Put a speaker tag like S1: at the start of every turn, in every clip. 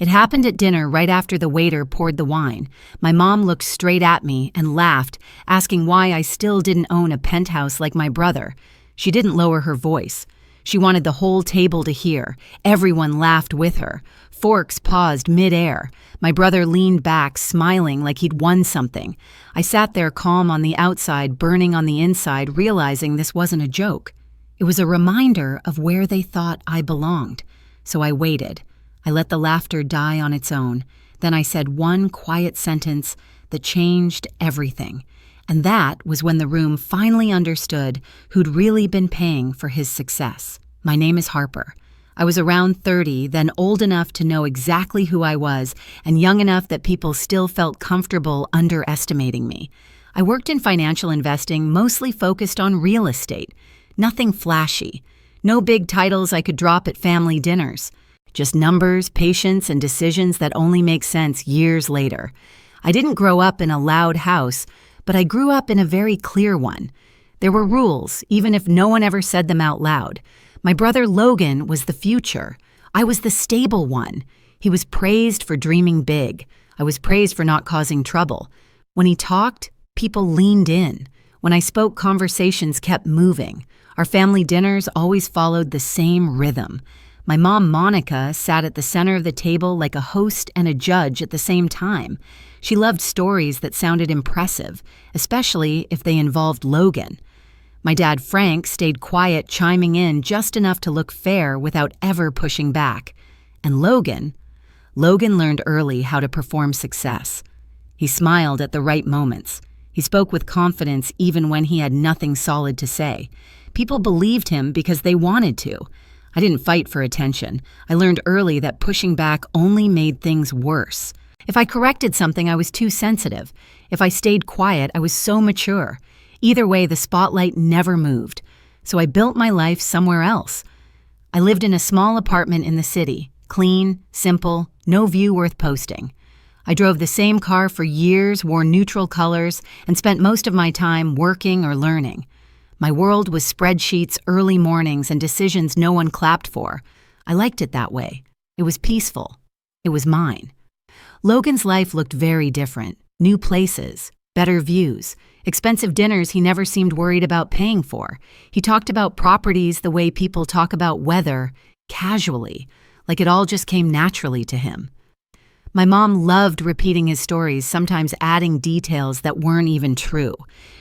S1: It happened at dinner right after the waiter poured the wine. My mom looked straight at me and laughed, asking why I still didn't own a penthouse like my brother. She didn't lower her voice. She wanted the whole table to hear. Everyone laughed with her. Forks paused mid-air. My brother leaned back, smiling like he'd won something. I sat there calm on the outside, burning on the inside, realizing this wasn't a joke. It was a reminder of where they thought I belonged. So I waited. I let the laughter die on its own. Then I said one quiet sentence that changed everything. And that was when the room finally understood who'd really been paying for his success. My name is Harper. I was around 30, then old enough to know exactly who I was, and young enough that people still felt comfortable underestimating me. I worked in financial investing, mostly focused on real estate. Nothing flashy. No big titles I could drop at family dinners. Just numbers, patience, and decisions that only make sense years later. I didn't grow up in a loud house, but I grew up in a very clear one. There were rules, even if no one ever said them out loud. My brother Logan was the future. I was the stable one. He was praised for dreaming big. I was praised for not causing trouble. When he talked, people leaned in. When I spoke, conversations kept moving. Our family dinners always followed the same rhythm. My mom, Monica, sat at the center of the table like a host and a judge at the same time. She loved stories that sounded impressive, especially if they involved Logan. My dad, Frank, stayed quiet, chiming in just enough to look fair without ever pushing back. And Logan learned early how to perform success. He smiled at the right moments. He spoke with confidence even when he had nothing solid to say. People believed him because they wanted to. I didn't fight for attention. I learned early that pushing back only made things worse. If I corrected something, I was too sensitive. If I stayed quiet, I was so mature. Either way, the spotlight never moved. So I built my life somewhere else. I lived in a small apartment in the city. Clean, simple, no view worth posting. I drove the same car for years, wore neutral colors, and spent most of my time working or learning. My world was spreadsheets, early mornings, and decisions no one clapped for. I liked it that way. It was peaceful. It was mine. Logan's life looked very different. New places, better views, expensive dinners he never seemed worried about paying for. He talked about properties the way people talk about weather, casually, like it all just came naturally to him. My mom loved repeating his stories, sometimes adding details that weren't even true.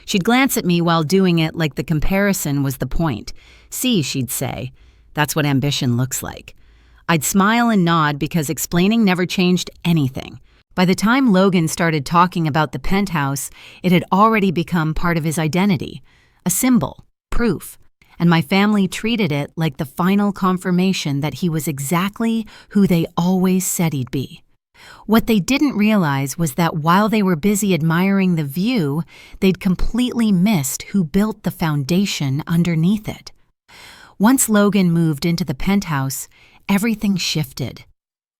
S1: She'd glance at me while doing it like the comparison was the point. See, she'd say, that's what ambition looks like. I'd smile and nod because explaining never changed anything. By the time Logan started talking about the penthouse, it had already become part of his identity, a symbol, proof, and my family treated it like the final confirmation that he was exactly who they always said he'd be. What they didn't realize was that while they were busy admiring the view, they'd completely missed who built the foundation underneath it. Once Logan moved into the penthouse, everything shifted.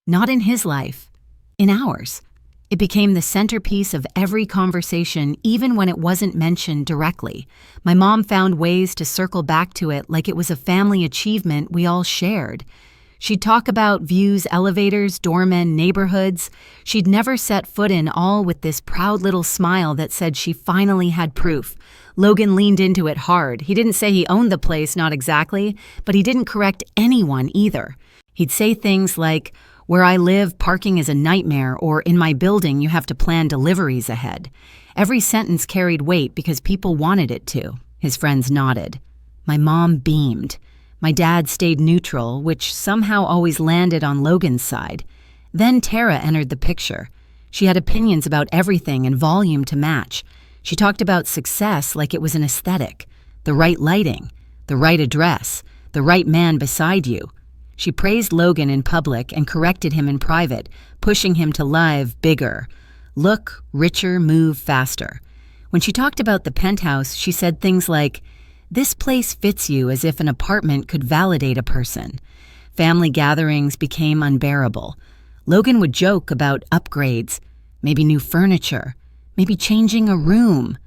S1: Not in his life, in ours. It became the centerpiece of every conversation, even when it wasn't mentioned directly. My mom found ways to circle back to it like it was a family achievement we all shared. She'd talk about views, elevators, doormen, neighborhoods. She'd never set foot in, all with this proud little smile that said she finally had proof. Logan leaned into it hard. He didn't say he owned the place, not exactly, but he didn't correct anyone either. He'd say things like, "Where I live, parking is a nightmare," or "In my building, you have to plan deliveries ahead." Every sentence carried weight because people wanted it to. His friends nodded. My mom beamed. My dad stayed neutral, which somehow always landed on Logan's side. Then Tara entered the picture. She had opinions about everything and volume to match. She talked about success like it was an aesthetic. The right lighting, the right address, the right man beside you. She praised Logan in public and corrected him in private, pushing him to live bigger. Look richer, move faster. When she talked about the penthouse, she said things like, "This place fits you," as if an apartment could validate a person. Family gatherings became unbearable. Logan would joke about upgrades, maybe new furniture, maybe changing a room.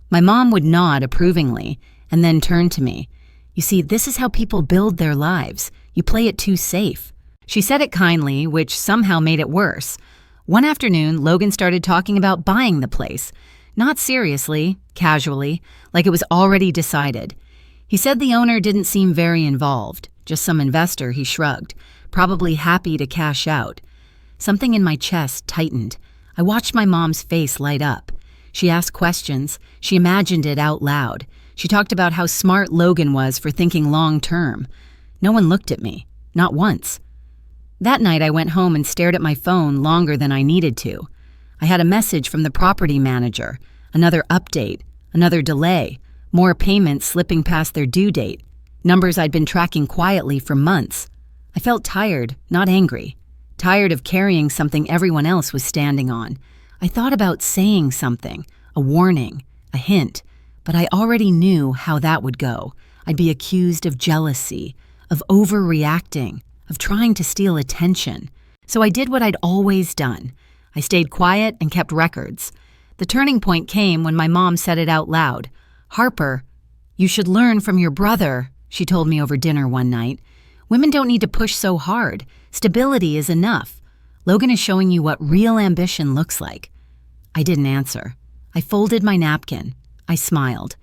S1: My mom would nod approvingly and then turn to me. "You see, this is how people build their lives. You play it too safe." She said it kindly, which somehow made it worse. One afternoon, Logan started talking about buying the place. Not seriously, casually, like it was already decided. He said the owner didn't seem very involved, just some investor, he shrugged, probably happy to cash out. Something in my chest tightened. I watched my mom's face light up. She asked questions. She imagined it out loud. She talked about how smart Logan was for thinking long term. No one looked at me, not once. That night I went home and stared at my phone longer than I needed to. I had a message from the property manager, another update, another delay, more payments slipping past their due date, numbers I'd been tracking quietly for months. I felt tired, not angry. Tired of carrying something everyone else was standing on. I thought about saying something, a warning, a hint, but I already knew how that would go. I'd be accused of jealousy, of overreacting, of trying to steal attention. So I did what I'd always done. I stayed quiet and kept records. The turning point came when my mom said it out loud. "Harper, you should learn from your brother," she told me over dinner one night. "Women don't need to push so hard. Stability is enough. Logan is showing you what real ambition looks like." I didn't answer. I folded my napkin. I smiled.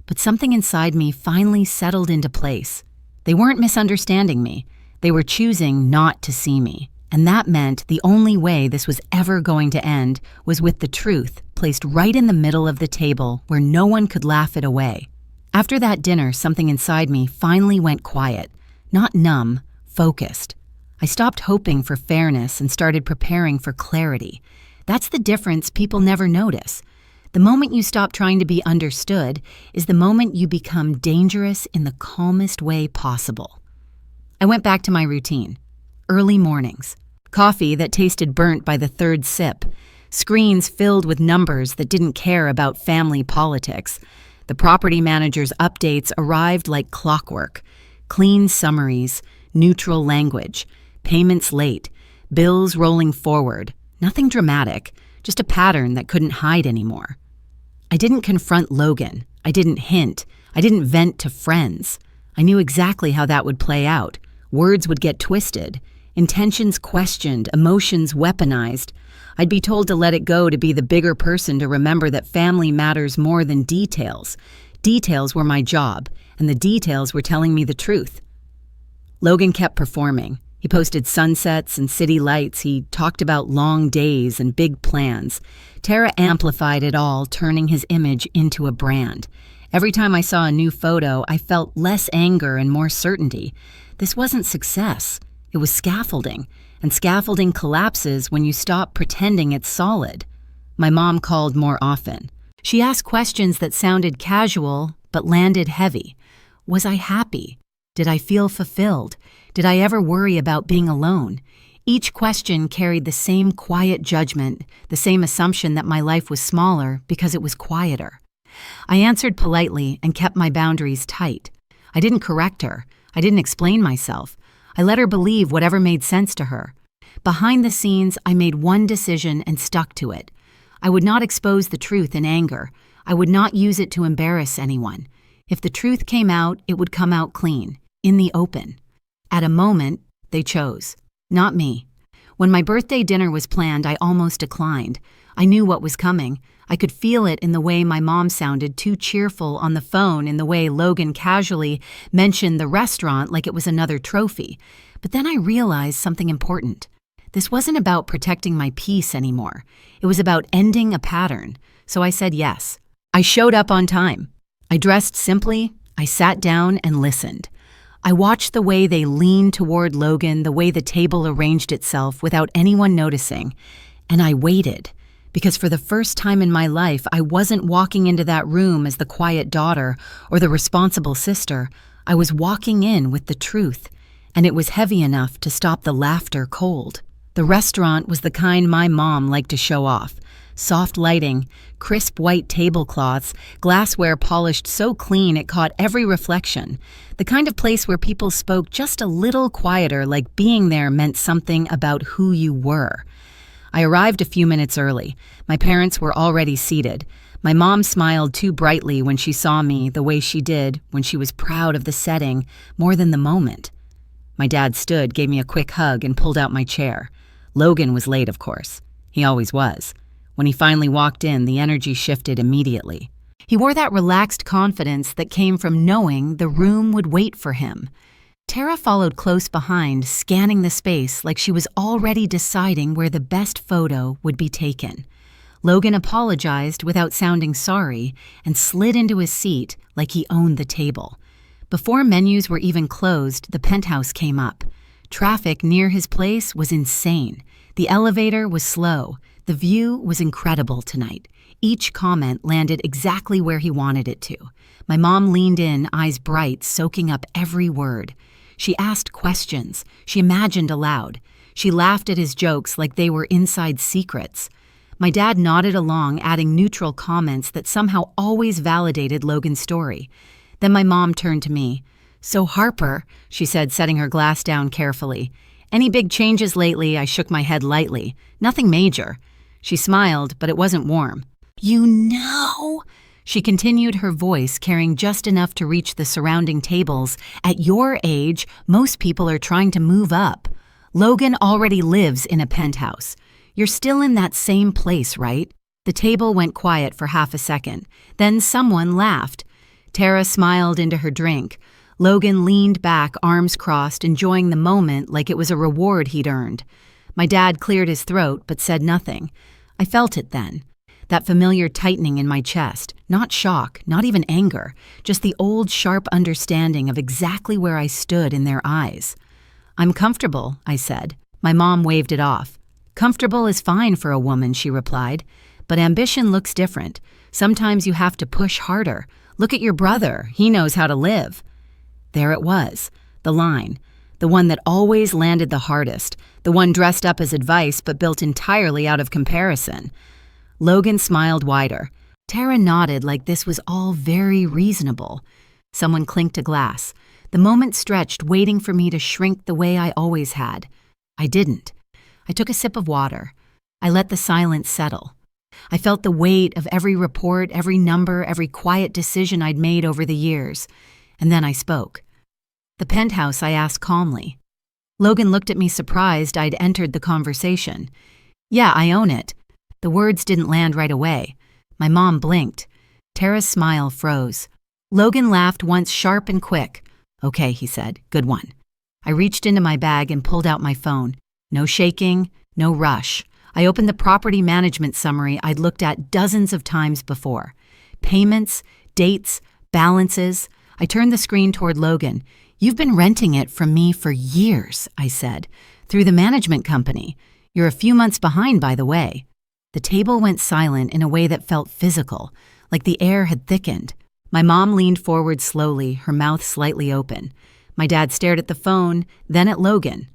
S1: But something inside me finally settled into place. They weren't misunderstanding me. They were choosing not to see me. And that meant the only way this was ever going to end was with the truth placed right in the middle of the table where no one could laugh it away. After that dinner, something inside me finally went quiet. Not numb, focused. I stopped hoping for fairness and started preparing for clarity. That's the difference people never notice. The moment you stop trying to be understood is the moment you become dangerous in the calmest way possible. I went back to my routine. Early mornings. Coffee that tasted burnt by the third sip. Screens filled with numbers that didn't care about family politics. The property manager's updates arrived like clockwork. Clean summaries, neutral language, payments late, bills rolling forward. Nothing dramatic, just a pattern that couldn't hide anymore. I didn't confront Logan. I didn't hint. I didn't vent to friends. I knew exactly how that would play out. Words would get twisted, intentions questioned, emotions weaponized. I'd be told to let it go, to be the bigger person, to remember that family matters more than details. Details were my job, and the details were telling me the truth. Logan kept performing. He posted sunsets and city lights. He talked about long days and big plans. Tara amplified it all, turning his image into a brand. Every time I saw a new photo, I felt less anger and more certainty. This wasn't success. It was scaffolding, and scaffolding collapses when you stop pretending it's solid. My mom called more often. She asked questions that sounded casual but landed heavy. Was I happy? Did I feel fulfilled? Did I ever worry about being alone? Each question carried the same quiet judgment, the same assumption that my life was smaller because it was quieter. I answered politely and kept my boundaries tight. I didn't correct her. I didn't explain myself. I let her believe whatever made sense to her. Behind the scenes, I made one decision and stuck to it. I would not expose the truth in anger. I would not use it to embarrass anyone. If the truth came out, it would come out clean, in the open. At a moment, they chose. Not me. When my birthday dinner was planned, I almost declined. I knew what was coming. I could feel it in the way my mom sounded too cheerful on the phone, in the way Logan casually mentioned the restaurant like it was another trophy. But then I realized something important. This wasn't about protecting my peace anymore. It was about ending a pattern. So I said yes. I showed up on time. I dressed simply. I sat down and listened. I watched the way they leaned toward Logan, the way the table arranged itself without anyone noticing. And I waited, because for the first time in my life, I wasn't walking into that room as the quiet daughter or the responsible sister. I was walking in with the truth, and it was heavy enough to stop the laughter cold. The restaurant was the kind my mom liked to show off. Soft lighting, crisp white tablecloths, glassware polished so clean it caught every reflection. The kind of place where people spoke just a little quieter, like being there meant something about who you were. I arrived a few minutes early. My parents were already seated. My mom smiled too brightly when she saw me, the way she did when she was proud of the setting more than the moment. My dad stood, gave me a quick hug, and pulled out my chair. Logan was late, of course. He always was. When he finally walked in, the energy shifted immediately. He wore that relaxed confidence that came from knowing the room would wait for him. Tara followed close behind, scanning the space like she was already deciding where the best photo would be taken. Logan apologized without sounding sorry and slid into his seat like he owned the table. Before menus were even closed, the Penthouse came up. Traffic near his place was insane. The elevator was slow. The view was incredible tonight. Each comment landed exactly where he wanted it to. My mom leaned in, eyes bright, soaking up every word. She asked questions. She imagined aloud. She laughed at his jokes like they were inside secrets. My dad nodded along, adding neutral comments that somehow always validated Logan's story. Then my mom turned to me. "So Harper," she said, setting her glass down carefully. "Any big changes lately?" I shook my head lightly. "Nothing major." She smiled, but it wasn't warm. "You know," she continued, her voice carrying just enough to reach the surrounding tables, "at your age, most people are trying to move up. Logan already lives in a penthouse. You're still in that same place, right?" The table went quiet for half a second. Then someone laughed. Tara smiled into her drink. Logan leaned back, arms crossed, enjoying the moment like it was a reward he'd earned. My dad cleared his throat but said nothing. I felt it then. That familiar tightening in my chest. Not shock, not even anger, just the old sharp understanding of exactly where I stood in their eyes. "I'm comfortable," I said. My mom waved it off. "Comfortable is fine for a woman," she replied. "But ambition looks different. Sometimes you have to push harder. Look at your brother. He knows how to live." There it was, the line. The one that always landed the hardest. The one dressed up as advice but built entirely out of comparison. Logan smiled wider. Tara nodded like this was all very reasonable. Someone clinked a glass. The moment stretched, waiting for me to shrink the way I always had. I didn't. I took a sip of water. I let the silence settle. I felt the weight of every report, every number, every quiet decision I'd made over the years. And then I spoke. "The Penthouse," I asked calmly. Logan looked at me surprised I'd entered the conversation. "Yeah, I own it." The words didn't land right away. My mom blinked. Tara's smile froze. Logan laughed once, sharp and quick. "Okay," he said. "Good one." I reached into my bag and pulled out my phone. No shaking, no rush. I opened the property management summary I'd looked at dozens of times before. Payments, dates, balances. I turned the screen toward Logan. "You've been renting it from me for years," I said. "Through the management company. You're a few months behind, by the way." The table went silent in a way that felt physical, like the air had thickened. My mom leaned forward slowly, her mouth slightly open. My dad stared at the phone, then at Logan.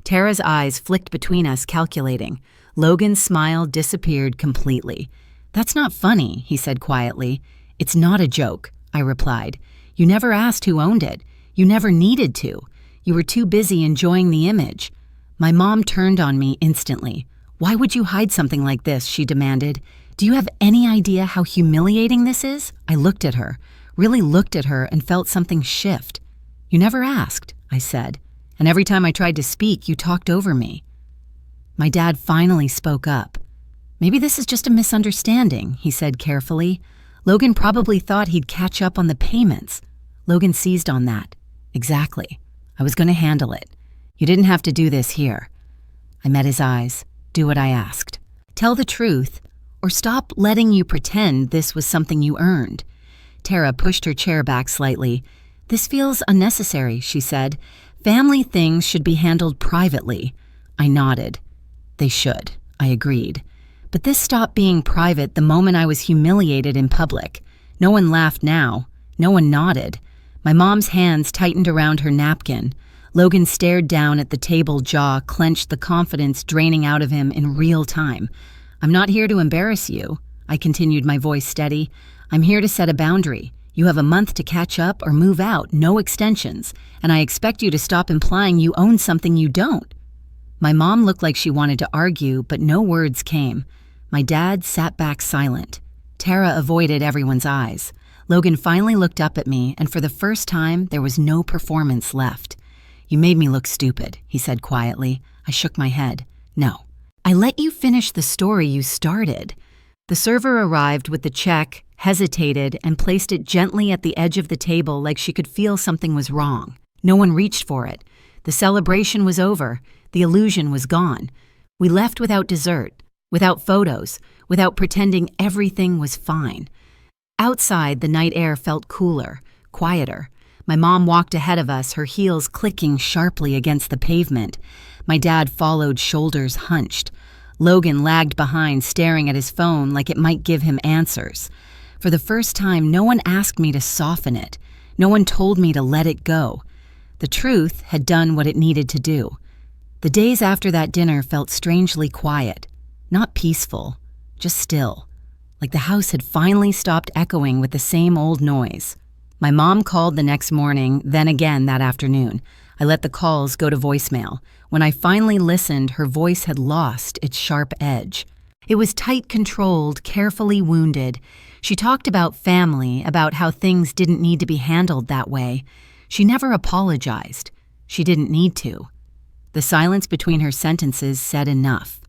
S1: Tara's eyes flicked between us, calculating. Logan's smile disappeared completely. "That's not funny," he said quietly. "It's not a joke," I replied. "You never asked who owned it. You never needed to. You were too busy enjoying the image." My mom turned on me instantly. "Why would you hide something like this?" she demanded. "Do you have any idea how humiliating this is?" I looked at her, really looked at her, and felt something shift. "You never asked," I said. "And every time I tried to speak, you talked over me." My dad finally spoke up. "Maybe this is just a misunderstanding," he said carefully. "Logan probably thought he'd catch up on the payments." Logan seized on that. "Exactly. I was going to handle it. You didn't have to do this here." I met his eyes. "Do what I asked. Tell the truth, or stop letting you pretend this was something you earned." Tara pushed her chair back slightly. "This feels unnecessary," she said. "Family things should be handled privately." I nodded. "They should," I agreed. But this stopped being private the moment I was humiliated in public. No one laughed now. No one nodded. My mom's hands tightened around her napkin. Logan stared down at the table, jaw clenched, the confidence draining out of him in real time. "I'm not here to embarrass you," I continued, my voice steady. "I'm here to set a boundary. You have a month to catch up or move out, no extensions, and I expect you to stop implying you own something you don't." My mom looked like she wanted to argue, but no words came. My dad sat back silent. Tara avoided everyone's eyes. Logan finally looked up at me, and for the first time, there was no performance left. "You made me look stupid," he said quietly. I shook my head. "No. I let you finish the story you started." The server arrived with the check, hesitated, and placed it gently at the edge of the table like she could feel something was wrong. No one reached for it. The celebration was over. The illusion was gone. We left without dessert, without photos, without pretending everything was fine. Outside, the night air felt cooler, quieter. My mom walked ahead of us, her heels clicking sharply against the pavement. My dad followed, shoulders hunched. Logan lagged behind, staring at his phone like it might give him answers. For the first time, no one asked me to soften it. No one told me to let it go. The truth had done what it needed to do. The days after that dinner felt strangely quiet. Not peaceful, just still. Like the house had finally stopped echoing with the same old noise. My mom called the next morning, then again that afternoon. I let the calls go to voicemail. When I finally listened, her voice had lost its sharp edge. It was tight controlled, carefully wounded. She talked about family, about how things didn't need to be handled that way. She never apologized. She didn't need to. The silence between her sentences said enough.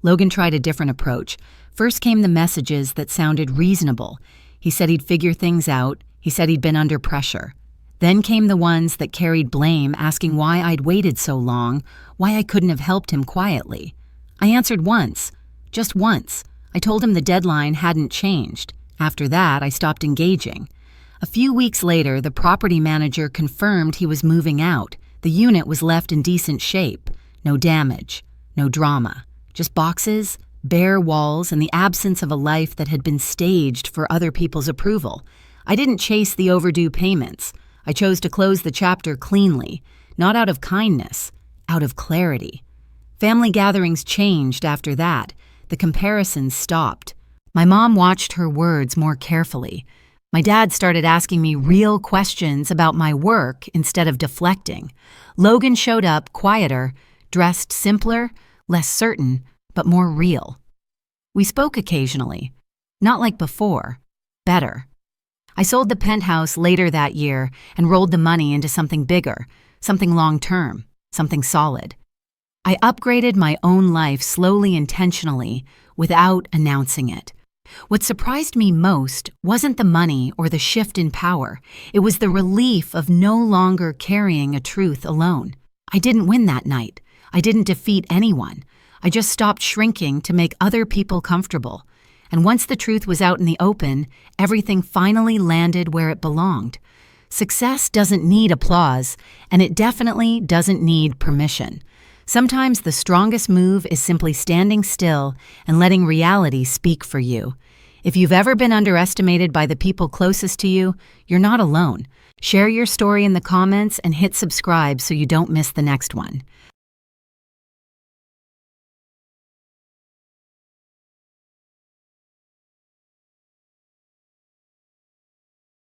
S1: Logan tried a different approach. First came the messages that sounded reasonable. He said he'd figure things out. He said he'd been under pressure. Then came the ones that carried blame, asking why I'd waited so long, why I couldn't have helped him quietly. I answered once, just once. I told him the deadline hadn't changed. After that, I stopped engaging. A few weeks later, the property manager confirmed he was moving out. The unit was left in decent shape. No damage, no drama. Just boxes, bare walls, and the absence of a life that had been staged for other people's approval. I didn't chase the overdue payments. I chose to close the chapter cleanly, not out of kindness, out of clarity. Family gatherings changed after that. The comparisons stopped. My mom watched her words more carefully. My dad started asking me real questions about my work instead of deflecting. Logan showed up quieter, dressed simpler, less certain, but more real. We spoke occasionally. Not like before. Better. I sold the Penthouse later that year and rolled the money into something bigger, something long-term, something solid. I upgraded my own life slowly, intentionally, without announcing it. What surprised me most wasn't the money or the shift in power. It was the relief of no longer carrying a truth alone. I didn't win that night. I didn't defeat anyone. I just stopped shrinking to make other people comfortable. And once the truth was out in the open, everything finally landed where it belonged. Success doesn't need applause, and it definitely doesn't need permission. Sometimes the strongest move is simply standing still and letting reality speak for you. If you've ever been underestimated by the people closest to you, you're not alone. Share your story in the comments and hit subscribe so you don't miss the next one.